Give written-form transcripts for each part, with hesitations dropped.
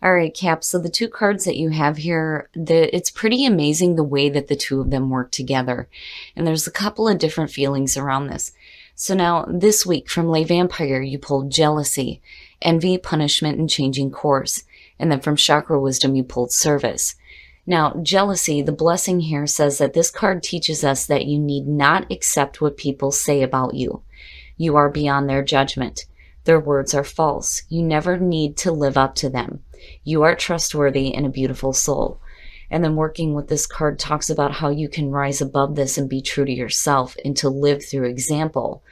All right, Cap. So the two cards that you have here, it's pretty amazing the way that the two of them work together. And there's a couple of different feelings around this. So now this week from Lay Vampire, you pulled jealousy, envy, punishment, and changing course. And then from Chakra Wisdom, you pulled service. Now, jealousy, the blessing here says that this card teaches us that you need not accept what people say about you. You are beyond their judgment. Their words are false. You never need to live up to them. You are trustworthy and a beautiful soul. And then working with this card talks about how you can rise above this and be true to yourself and to live through example.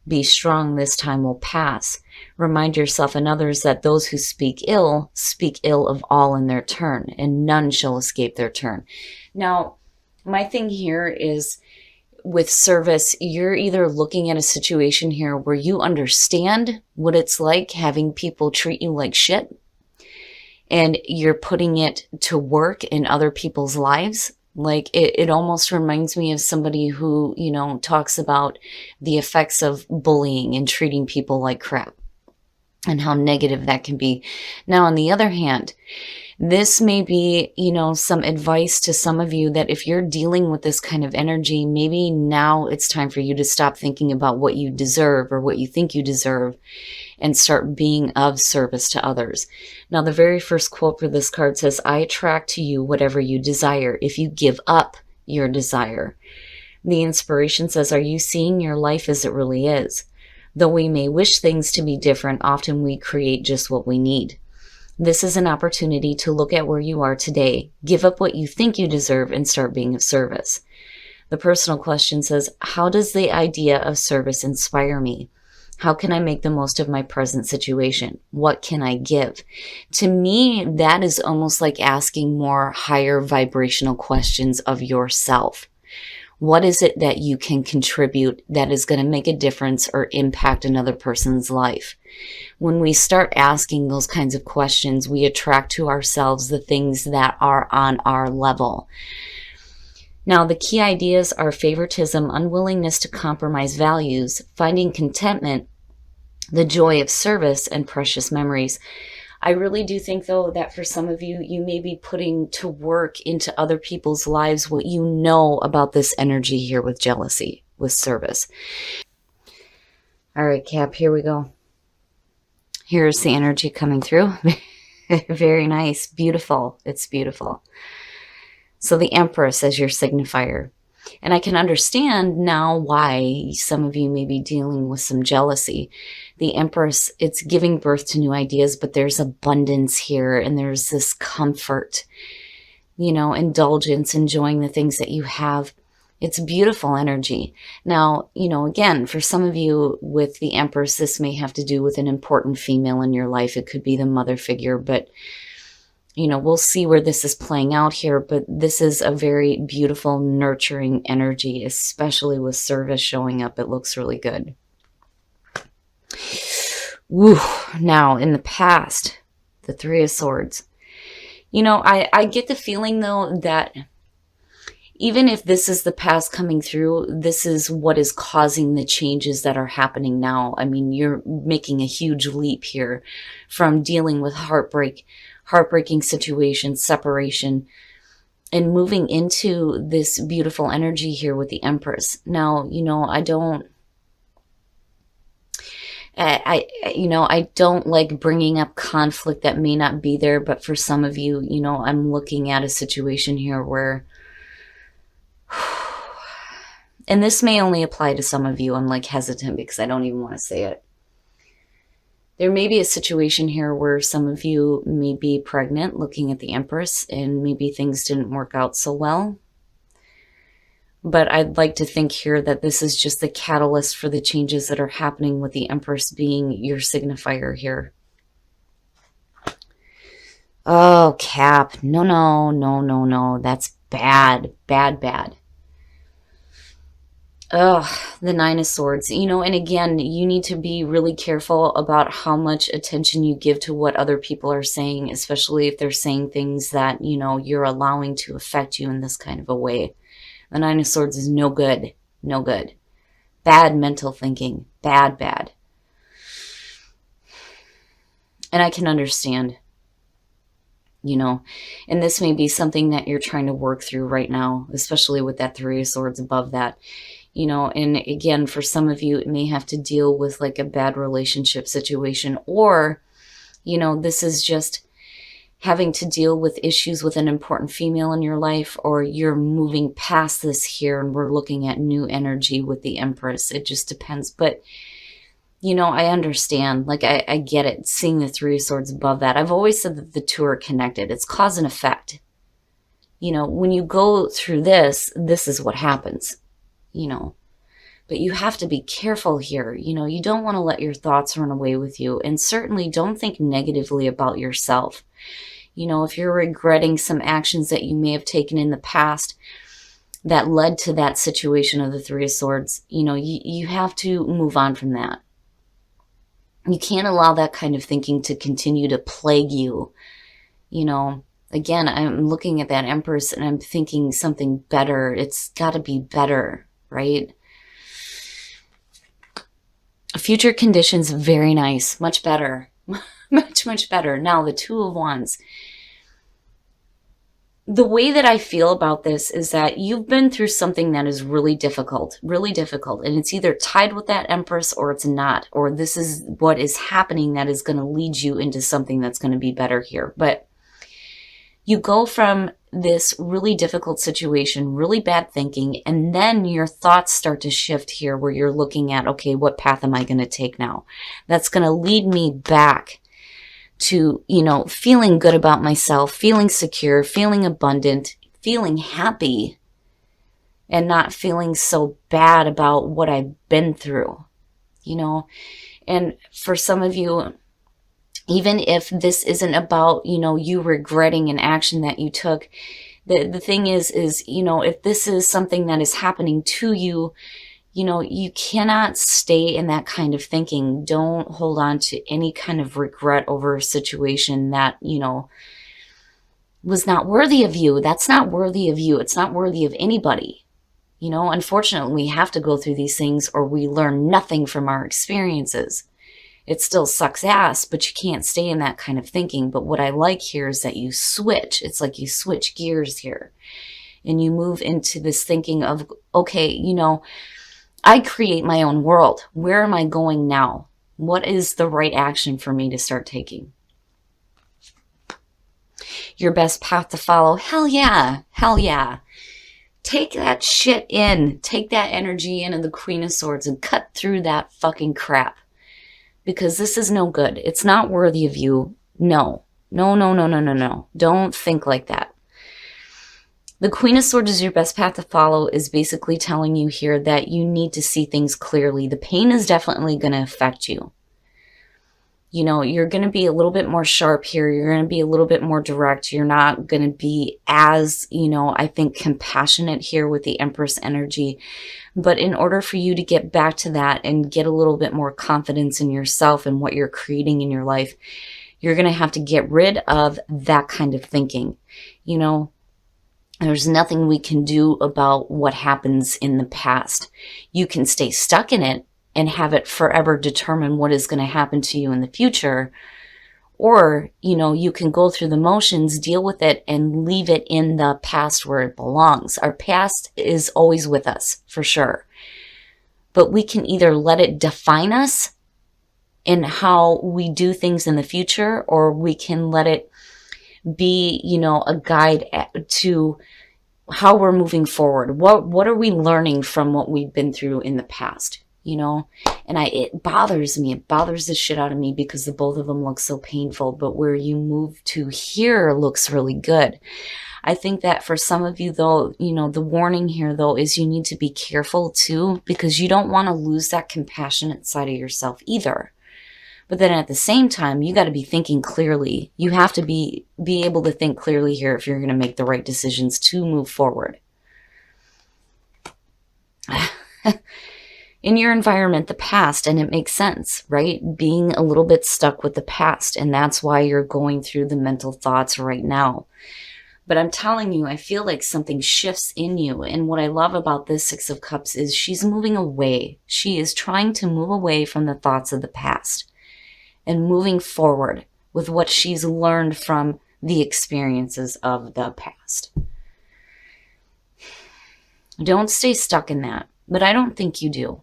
Be strong, this time will pass. Remind yourself and others that those who speak ill of all in their turn, and none shall escape their turn. Now, my thing here is with service, you're either looking at a situation here where you understand what it's like having people treat you like shit, and you're putting it to work in other people's lives. Like it almost reminds me of somebody who, talks about the effects of bullying and treating people like crap and how negative that can be. Now, on the other hand, this may be, some advice to some of you that if you're dealing with this kind of energy, maybe now it's time for you to stop thinking about what you deserve or what you think you deserve and start being of service to others. Now, the very first quote for this card says, I attract to you whatever you desire if you give up your desire. The inspiration says, are you seeing your life as it really is? Though we may wish things to be different, often we create just what we need. This is an opportunity to look at where you are today, give up what you think you deserve, and start being of service. The personal question says, how does the idea of service inspire me? How can I make the most of my present situation? What can I give? To me, that is almost like asking more higher vibrational questions of yourself. What is it that you can contribute that is going to make a difference or impact another person's life? When we start asking those kinds of questions, we attract to ourselves the things that are on our level. Now, the key ideas are favoritism, unwillingness to compromise values, finding contentment, the joy of service, and precious memories. I really do think, though, that for some of you, you may be putting to work into other people's lives what you know about this energy here with jealousy, with service. All right, Cap, here we go. Here's the energy coming through. Very nice. Beautiful. It's beautiful. So the Empress as your signifier. And I can understand now why some of you may be dealing with some jealousy. The Empress, it's giving birth to new ideas, but there's abundance here and there's this comfort, indulgence, enjoying the things that you have. It's beautiful energy. Now, again, for some of you with the Empress, this may have to do with an important female in your life. It could be the mother figure, but we'll see where this is playing out here, but this is a very beautiful, nurturing energy, especially with service showing up. It looks really good. Woo. Now, in the past, the Three of Swords. I get the feeling, though, that even if this is the past coming through, this is what is causing the changes that are happening now. I mean, you're making a huge leap here from dealing with heartbreaking situations, separation, and moving into this beautiful energy here with the Empress. Now, I don't like bringing up conflict that may not be there, but for some of you, I'm looking at a situation here where, and this may only apply to some of you. I'm like hesitant because I don't even want to say it. There may be a situation here where some of you may be pregnant looking at the Empress and maybe things didn't work out so well. But I'd like to think here that this is just the catalyst for the changes that are happening with the Empress being your signifier here. Oh, Cap. No. That's bad. Bad. The Nine of Swords, and again, you need to be really careful about how much attention you give to what other people are saying, especially if they're saying things that, you're allowing to affect you in this kind of a way. The Nine of Swords is no good. Bad mental thinking. Bad. And I can understand. and this may be something that you're trying to work through right now, especially with that Three of Swords above that. And again, for some of you, it may have to deal with like a bad relationship situation, or, this is just having to deal with issues with an important female in your life, or you're moving past this here and we're looking at new energy with the Empress. It just depends. But, I understand. Like, I get it. Seeing the Three of Swords above that. I've always said that the two are connected. It's cause and effect. When you go through this is what happens. But you have to be careful here. You don't want to let your thoughts run away with you, and certainly don't think negatively about yourself. If you're regretting some actions that you may have taken in the past that led to that situation of the Three of Swords, you have to move on from that. You can't allow that kind of thinking to continue to plague you. Again, I'm looking at that Empress and I'm thinking something better. It's got to be better, right? Future conditions, very nice. Much better. much better. Now, the Two of Wands. The way that I feel about this is that you've been through something that is really difficult. And it's either tied with that Empress or it's not. Or this is what is happening that is going to lead you into something that's going to be better here. But you go from this really difficult situation, really bad thinking, and then your thoughts start to shift here where you're looking at, okay, what path am I going to take now? That's going to lead me back to, feeling good about myself, feeling secure, feeling abundant, feeling happy, and not feeling so bad about what I've been through, And for some of you, even if this isn't about, you regretting an action that you took, the thing is, if this is something that is happening to you, you cannot stay in that kind of thinking. Don't hold on to any kind of regret over a situation that, was not worthy of you. That's not worthy of you. It's not worthy of anybody. Unfortunately, we have to go through these things or we learn nothing from our experiences. It still sucks ass, but you can't stay in that kind of thinking. But what I like here is that you switch. It's like you switch gears here and you move into this thinking of, okay, I create my own world. Where am I going now? What is the right action for me to start taking? Your best path to follow. Hell yeah. Hell yeah. Take that shit in. Take that energy in of the Queen of Swords and cut through that fucking crap. Because this is no good. It's not worthy of you. No. No. Don't think like that. The Queen of Swords is your best path to follow is basically telling you here that you need to see things clearly. The pain is definitely going to affect you. You're going to be a little bit more sharp here. You're going to be a little bit more direct. You're not going to be as, I think, compassionate here with the Empress energy. But in order for you to get back to that and get a little bit more confidence in yourself and what you're creating in your life, you're going to have to get rid of that kind of thinking. There's nothing we can do about what happens in the past. You can stay stuck in it and have it forever determine what is going to happen to you in the future. Or, you can go through the motions, deal with it, and leave it in the past where it belongs. Our past is always with us, for sure. But we can either let it define us in how we do things in the future, or we can let it be, a guide to how we're moving forward. What are we learning from what we've been through in the past, And it bothers me. It bothers the shit out of me because the both of them look so painful. But where you move to here looks really good. I think that for some of you, though, the warning here, though, is you need to be careful, too, because you don't want to lose that compassionate side of yourself either. But then at the same time, you got to be thinking clearly. You have to be able to think clearly here if you're going to make the right decisions to move forward. In your environment, the past, and it makes sense, right? Being a little bit stuck with the past, and that's why you're going through the mental thoughts right now. But I'm telling you, I feel like something shifts in you. And what I love about this Six of Cups is she's moving away. She is trying to move away from the thoughts of the past and moving forward with what she's learned from the experiences of the past. Don't stay stuck in that, but I don't think you do.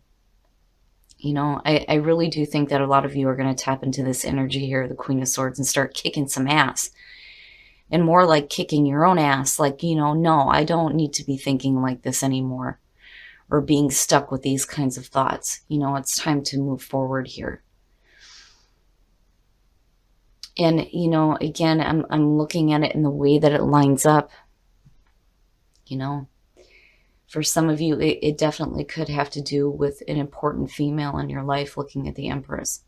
You know, I really do think that a lot of you are going to tap into this energy here, the Queen of Swords, and start kicking some ass. And more like kicking your own ass, like, you know, no, I don't need to be thinking like this anymore, or being stuck with these kinds of thoughts. You know, it's time to move forward here. And, you know, again, I'm looking at it in the way that it lines up. You know, for some of you, it definitely could have to do with an important female in your life, looking at the Empress.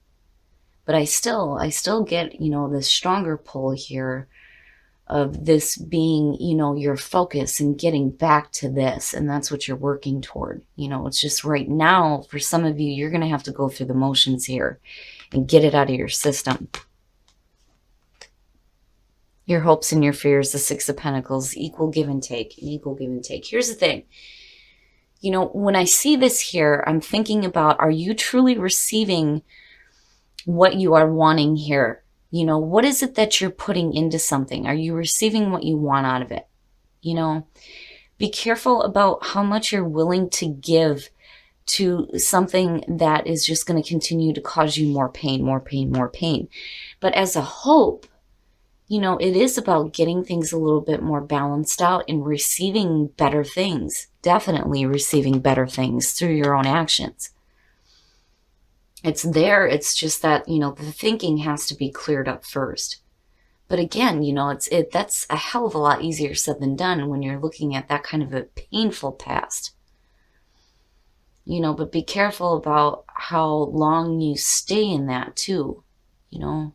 But I still get, you know, this stronger pull here of this being, you know, your focus and getting back to this. And that's what you're working toward. You know, it's just right now, for some of you, you're going to have to go through the motions here and get it out of your system. Your hopes and your fears, the Six of Pentacles, equal give and take, an equal give and take. Here's the thing. You know, when I see this here, I'm thinking about, are you truly receiving what you are wanting here? You know, what is it that you're putting into something? Are you receiving what you want out of it? You know, be careful about how much you're willing to give to something that is just going to continue to cause you more pain, more pain, more pain. But as a hope, you know, it is about getting things a little bit more balanced out and receiving better things. Definitely receiving better things through your own actions. It's there. It's just that, you know, the thinking has to be cleared up first. But again, you know, that's a hell of a lot easier said than done when you're looking at that kind of a painful past. You know, but be careful about how long you stay in that too, you know.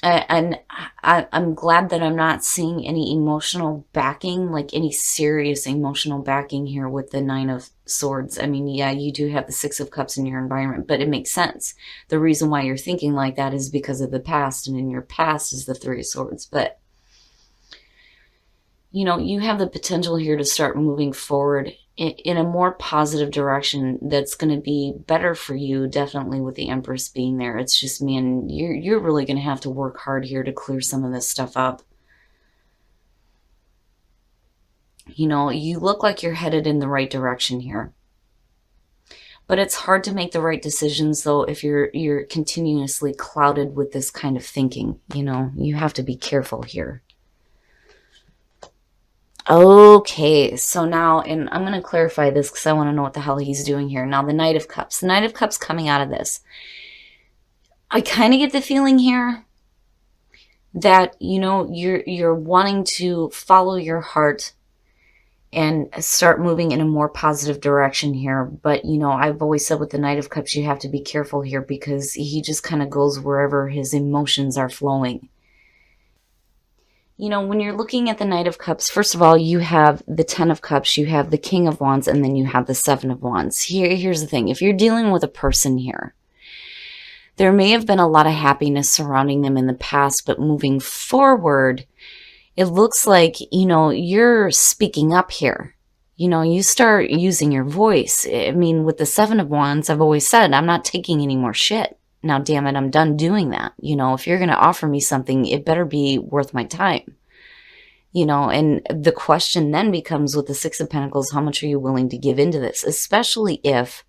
And I'm glad that I'm not seeing any emotional backing, like any serious emotional backing here with the Nine of Swords. I mean, yeah, you do have the Six of Cups in your environment, but it makes sense. The reason why you're thinking like that is because of the past, and in your past is the Three of Swords. But, you know, you have the potential here to start moving forward in a more positive direction that's going to be better for you, definitely with the Empress being there. It's just, man, you're really going to have to work hard here to clear some of this stuff up. You know, you look like you're headed in the right direction here. But it's hard to make the right decisions, though, if you're continuously clouded with this kind of thinking. You know, you have to be careful here. Okay, so now, and I'm going to clarify this because I want to know what the hell he's doing here. Now, the Knight of Cups. The Knight of Cups coming out of this. I kind of get the feeling here that, you know, you're wanting to follow your heart and start moving in a more positive direction here. But, you know, I've always said with the Knight of Cups, you have to be careful here because he just kind of goes wherever his emotions are flowing. You know, when you're looking at the Knight of Cups, first of all, you have the Ten of Cups, you have the King of Wands, and then you have the Seven of Wands. Here's the thing. If you're dealing with a person here, there may have been a lot of happiness surrounding them in the past, but moving forward, it looks like, you know, you're speaking up here. You know, you start using your voice. I mean, with the Seven of Wands, I've always said, I'm not taking any more shit. Now, damn it, I'm done doing that. You know, if you're going to offer me something, it better be worth my time. You know, and the question then becomes with the Six of Pentacles, how much are you willing to give into this? Especially if,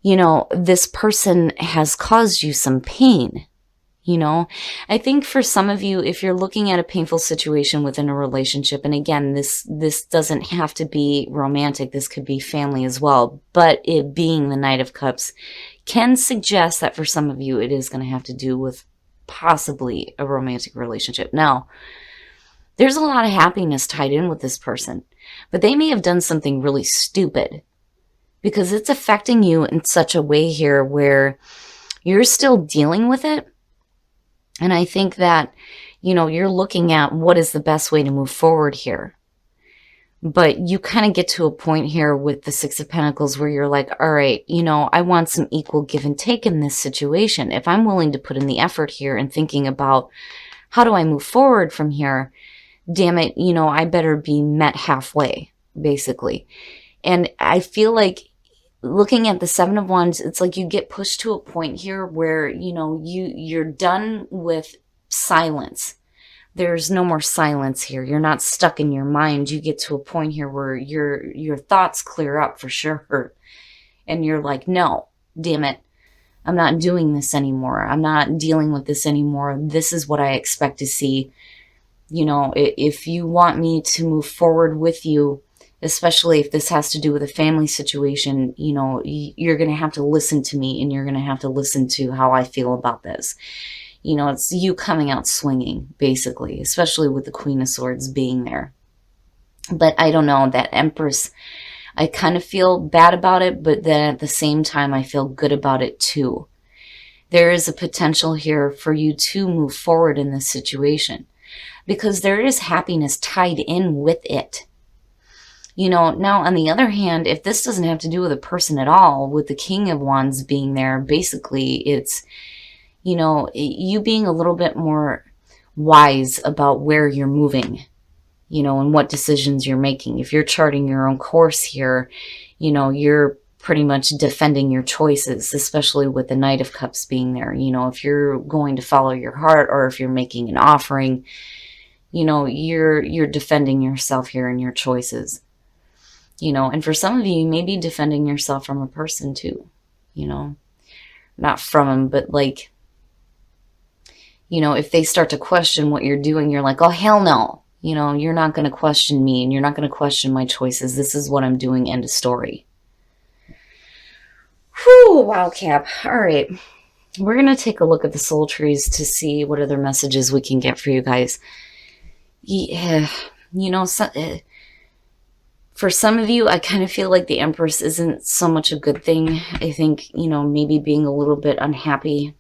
you know, this person has caused you some pain. You know, I think for some of you, if you're looking at a painful situation within a relationship, and again, this doesn't have to be romantic, this could be family as well, but it being the Knight of Cups can suggest that for some of you, it is going to have to do with possibly a romantic relationship. Now, there's a lot of happiness tied in with this person, but they may have done something really stupid because it's affecting you in such a way here where you're still dealing with it. And I think that, you know, you're looking at what is the best way to move forward here. But you kind of get to a point here with the Six of Pentacles where you're like, all right, you know, I want some equal give and take in this situation. If I'm willing to put in the effort here and thinking about how do I move forward from here, damn it, you know, I better be met halfway, basically. And I feel like looking at the Seven of Wands, it's like you get pushed to a point here where, you're done with silence. There's no more silence here. You're not stuck in your mind. You get to a point here where your thoughts clear up for sure. And you're like, no, damn it. I'm not doing this anymore. I'm not dealing with this anymore. This is what I expect to see. If you want me to move forward with you, especially if this has to do with a family situation, you're going to have to listen to me, and you're going to have to listen to how I feel about this. It's you coming out swinging, basically, especially with the Queen of Swords being there. But I don't know, that Empress, I kind of feel bad about it, but then at the same time, I feel good about it too. There is a potential here for you to move forward in this situation, because there is happiness tied in with it. Now on the other hand, if this doesn't have to do with a person at all, with the King of Wands being there, basically it's, you being a little bit more wise about where you're moving, and what decisions you're making. If you're charting your own course here, you're pretty much defending your choices, especially with the Knight of Cups being there. If you're going to follow your heart, or if you're making an offering, you're defending yourself here in your choices. And for some of you, you may be defending yourself from a person too, not from them, but like, if they start to question what you're doing, you're like, oh, hell no. You're not going to question me, and you're not going to question my choices. This is what I'm doing. End of story. Whew, wow, Cap. All right. We're going to take a look at the soul trees to see what other messages we can get for you guys. Yeah, for some of you, I kind of feel like the Empress isn't so much a good thing. I think, maybe being a little bit unhappy,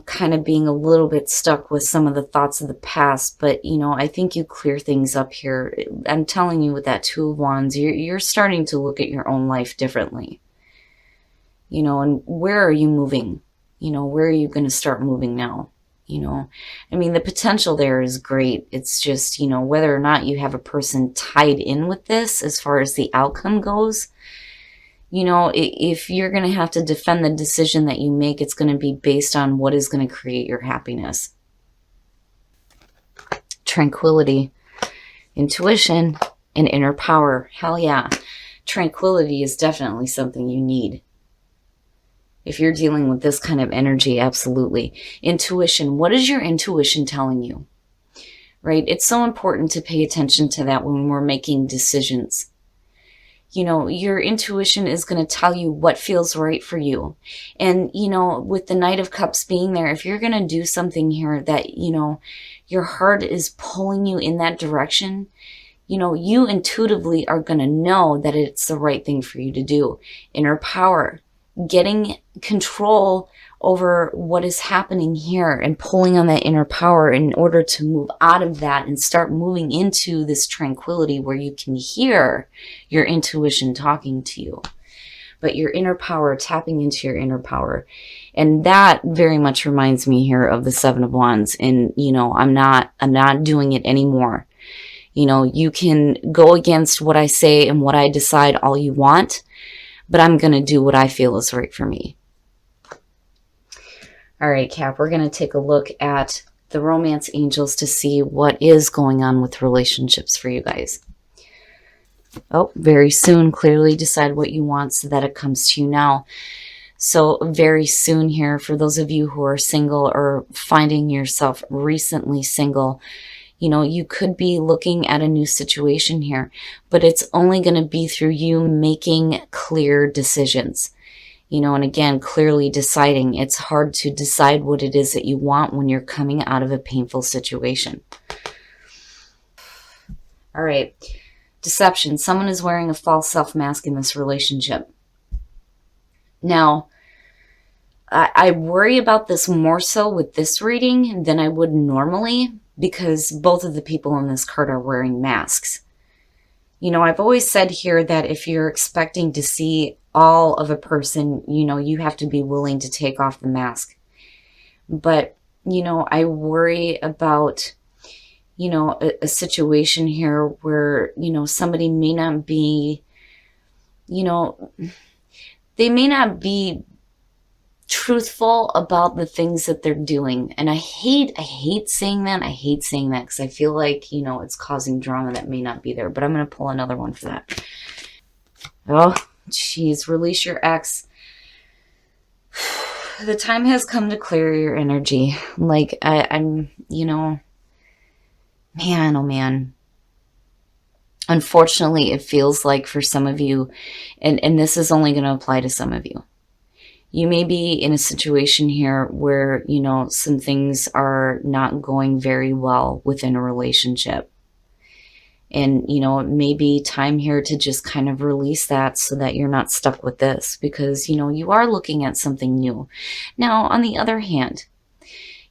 kind of being a little bit stuck with some of the thoughts of the past. But, I think you clear things up here. I'm telling you, with that Two of Wands, you're starting to look at your own life differently. And where are you moving? Where are you going to start moving now? I mean, the potential there is great. It's just, whether or not you have a person tied in with this as far as the outcome goes, if you're going to have to defend the decision that you make, it's going to be based on what is going to create your happiness. Tranquility, intuition, and inner power. Hell yeah. Tranquility is definitely something you need. If you're dealing with this kind of energy, absolutely. Intuition. What is your intuition telling you? Right? It's so important to pay attention to that when we're making decisions. Your intuition is going to tell you what feels right for you. And, with the Knight of Cups being there, if you're going to do something here that, your heart is pulling you in that direction, you intuitively are going to know that it's the right thing for you to do. Inner power. Getting control over what is happening here and pulling on that inner power in order to move out of that and start moving into this tranquility where you can hear your intuition talking to you. But your inner power, tapping into your inner power. And that very much reminds me here of the Seven of Wands. And, I'm not doing it anymore. You can go against what I say and what I decide all you want, but I'm going to do what I feel is right for me. All right, Cap, we're going to take a look at the romance angels to see what is going on with relationships for you guys. Oh, very soon. Clearly decide what you want so that it comes to you now. So very soon here, for those of you who are single or finding yourself recently single, you could be looking at a new situation here, but it's only going to be through you making clear decisions. And again, clearly deciding. It's hard to decide what it is that you want when you're coming out of a painful situation. All right. Deception. Someone is wearing a false self-mask in this relationship. Now, I worry about this more so with this reading than I would normally, because both of the people in this card are wearing masks. I've always said here that if you're expecting to see all of a person, you have to be willing to take off the mask. But, I worry about, a situation here where, somebody may not be you know, they may not be truthful about the things that they're doing. And I hate saying that. I hate saying that because I feel like, it's causing drama that may not be there. But I'm going to pull another one for that. Oh, geez, release your ex. The time has come to clear your energy. Like, I'm, man, oh man. Unfortunately, it feels like for some of you, and this is only going to apply to some of you, you may be in a situation here where, some things are not going very well within a relationship. And, it may be time here to just kind of release that so that you're not stuck with this because, you are looking at something new. Now, on the other hand,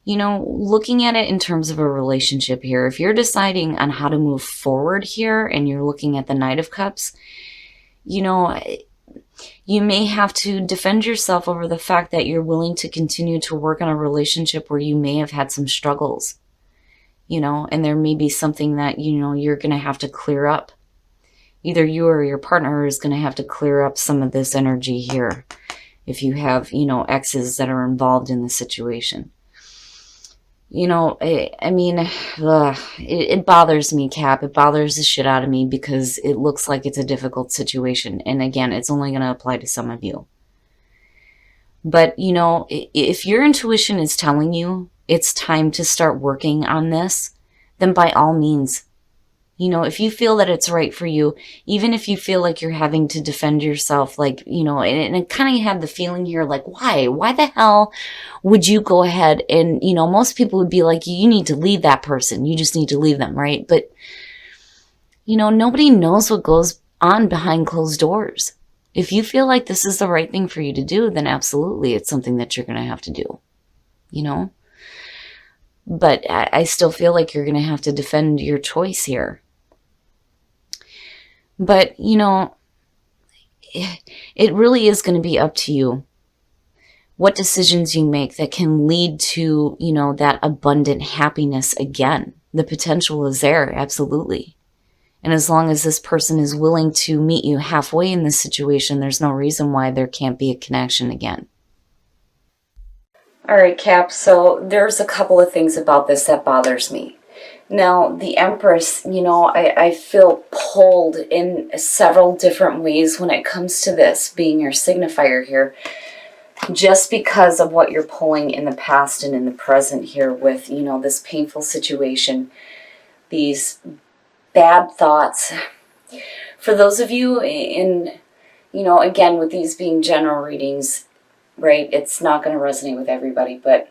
looking at it in terms of a relationship here, if you're deciding on how to move forward here and you're looking at the Knight of Cups, you may have to defend yourself over the fact that you're willing to continue to work on a relationship where you may have had some struggles, and there may be something that, you're going to have to clear up. Either you or your partner is going to have to clear up some of this energy here if you have, exes that are involved in the situation. I mean, it bothers me, Cap. It bothers the shit out of me because it looks like it's a difficult situation. And again, it's only going to apply to some of you. But, if your intuition is telling you it's time to start working on this, then by all means, if you feel that it's right for you, even if you feel like you're having to defend yourself, like, and kind of have the feeling here, like, why the hell would you go ahead and, most people would be like, you need to leave that person. You just need to leave them, right? But, nobody knows what goes on behind closed doors. If you feel like this is the right thing for you to do, then absolutely it's something that you're going to have to do, But I still feel like you're going to have to defend your choice here. But, it really is going to be up to you what decisions you make that can lead to, that abundant happiness again. The potential is there, absolutely. And as long as this person is willing to meet you halfway in this situation, there's no reason why there can't be a connection again. All right, Cap, so there's a couple of things about this that bothers me. Now, the Empress, I feel pulled in several different ways when it comes to this being your signifier here, just because of what you're pulling in the past and in the present here with, this painful situation, these bad thoughts. For those of you in, again, with these being general readings, right, it's not going to resonate with everybody, but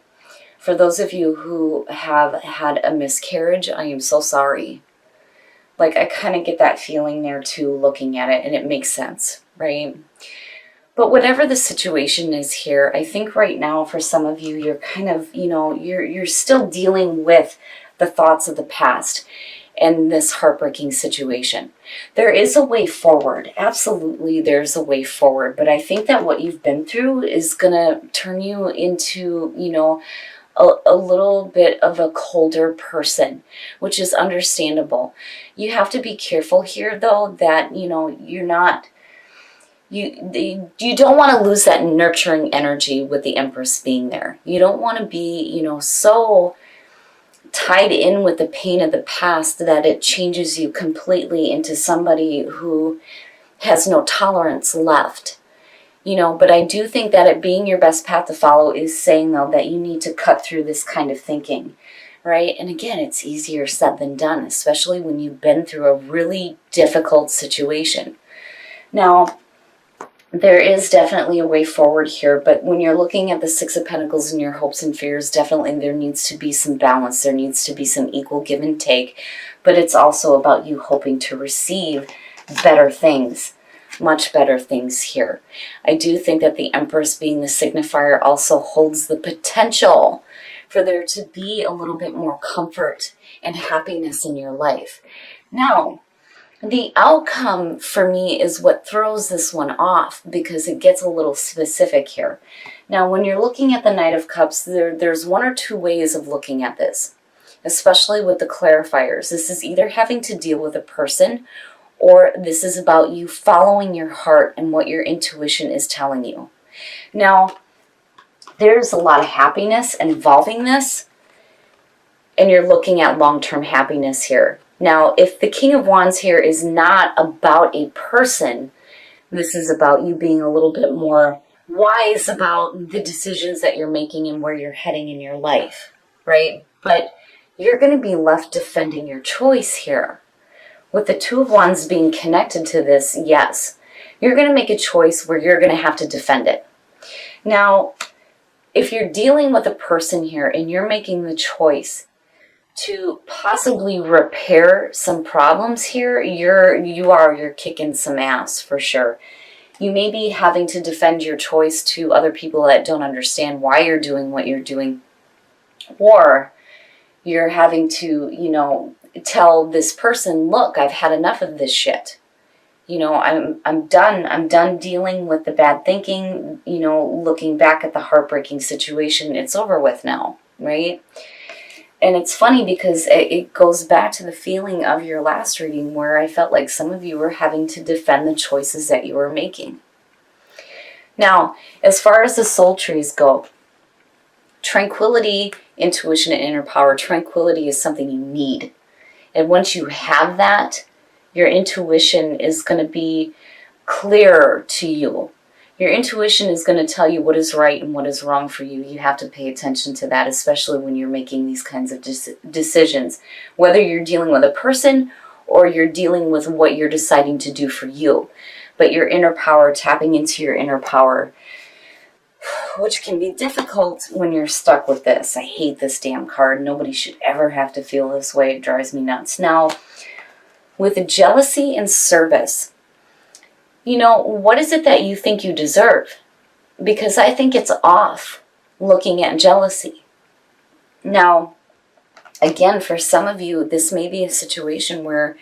for those of you who have had a miscarriage, I am so sorry. Like, I kind of get that feeling there too, looking at it, and it makes sense, right? But whatever the situation is here, I think right now for some of you, you're kind of, you're still dealing with the thoughts of the past and this heartbreaking situation. There is a way forward. Absolutely, there's a way forward. But I think that what you've been through is going to turn you into, a little bit of a colder person, which is understandable. You have to be careful here, though, that, you're not, you don't want to lose that nurturing energy with the Empress being there. You don't want to be, so tied in with the pain of the past that it changes you completely into somebody who has no tolerance left. But I do think that it being your best path to follow is saying, though, that you need to cut through this kind of thinking, right? And again, it's easier said than done, especially when you've been through a really difficult situation. Now, there is definitely a way forward here, but when you're looking at the Six of Pentacles and your hopes and fears, definitely there needs to be some balance. There needs to be some equal give and take, but it's also about you hoping to receive better things. Much better things here. I do think that the Empress being the signifier also holds the potential for there to be a little bit more comfort and happiness in your life. Now, the outcome for me is what throws this one off because it gets a little specific here. Now, when you're looking at the Knight of Cups, there's one or two ways of looking at this, especially with the clarifiers. This is either having to deal with a person or this is about you following your heart and what your intuition is telling you. Now, there's a lot of happiness involving this, and you're looking at long-term happiness here. Now, if the King of Wands here is not about a person, this is about you being a little bit more wise about the decisions that you're making and where you're heading in your life, right? But you're going to be left defending your choice here. With the Two of Wands being connected to this, yes, you're going to make a choice where you're going to have to defend it. Now, if you're dealing with a person here and you're making the choice to possibly repair some problems here, you're kicking some ass for sure. You may be having to defend your choice to other people that don't understand why you're doing what you're doing, or you're having to, tell this person, look, I've had enough of this shit. I'm done dealing with the bad thinking, looking back at the heartbreaking situation. It's over with now, right? And it's funny because it goes back to the feeling of your last reading where I felt like some of you were having to defend the choices that you were making. Now, as far as the soul trees go, tranquility, intuition, and inner power, tranquility is something you need. And once you have that, your intuition is going to be clearer to you. Your intuition is going to tell you what is right and what is wrong for you. You have to pay attention to that, especially when you're making these kinds of decisions. Whether you're dealing with a person or you're dealing with what you're deciding to do for you. But your inner power, tapping into your inner power, which can be difficult when you're stuck with this. I hate this damn card. Nobody should ever have to feel this way. It drives me nuts. Now, with jealousy and service, what is it that you think you deserve? Because I think it's off looking at jealousy. Now, again, for some of you, this may be a situation where,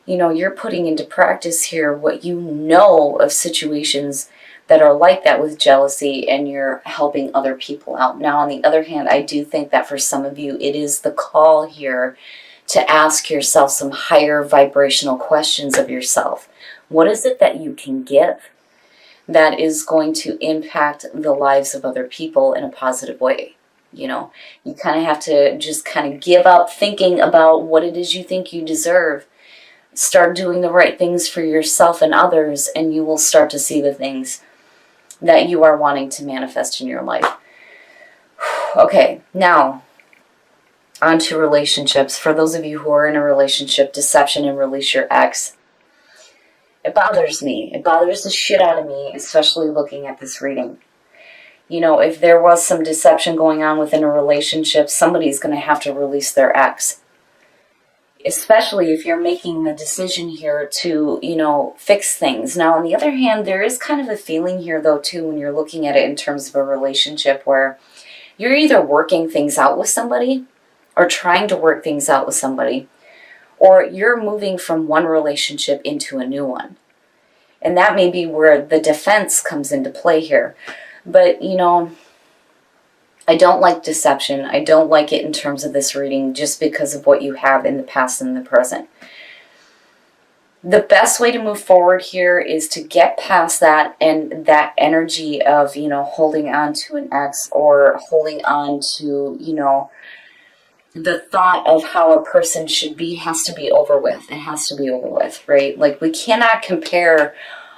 you're putting into practice here what you know of situations that are like that with jealousy, and you're helping other people out. Now, on the other hand, I do think that for some of you, it is the call here to ask yourself some higher vibrational questions of yourself. What is it that you can give that is going to impact the lives of other people in a positive way? You kind of have to just kind of give up thinking about what it is you think you deserve. Start doing the right things for yourself and others, and you will start to see the things that you are wanting to manifest in your life. Okay, now on to relationships. For those of you who are in a relationship, deception and release your ex. It bothers me. It bothers the shit out of me, especially looking at this reading. If there was some deception going on within a relationship, somebody's going to have to release their ex. Especially if you're making the decision here to, fix things. Now, on the other hand, there is kind of a feeling here, though, too, when you're looking at it in terms of a relationship where you're either working things out with somebody or trying to work things out with somebody, or you're moving from one relationship into a new one. And that may be where the defense comes into play here. But, I don't like deception. I don't like it in terms of this reading just because of what you have in the past and the present. The best way to move forward here is to get past that and that energy of, holding on to an ex or holding on to, the thought of how a person should be has to be over with. It has to be over with, right? Like, we cannot compare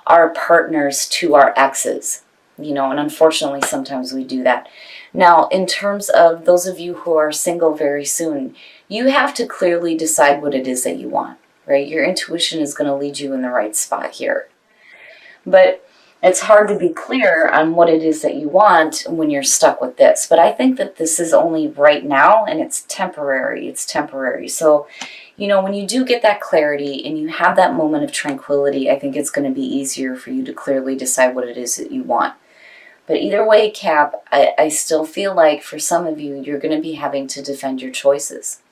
our partners to our exes, and unfortunately sometimes we do that. Now, in terms of those of you who are single very soon, you have to clearly decide what it is that you want, right? Your intuition is going to lead you in the right spot here. But it's hard to be clear on what it is that you want when you're stuck with this. But I think that this is only right now, and it's temporary. It's temporary. So, when you do get that clarity and you have that moment of tranquility, I think it's going to be easier for you to clearly decide what it is that you want. But either way, Cap, I still feel like for some of you, you're going to be having to defend your choices.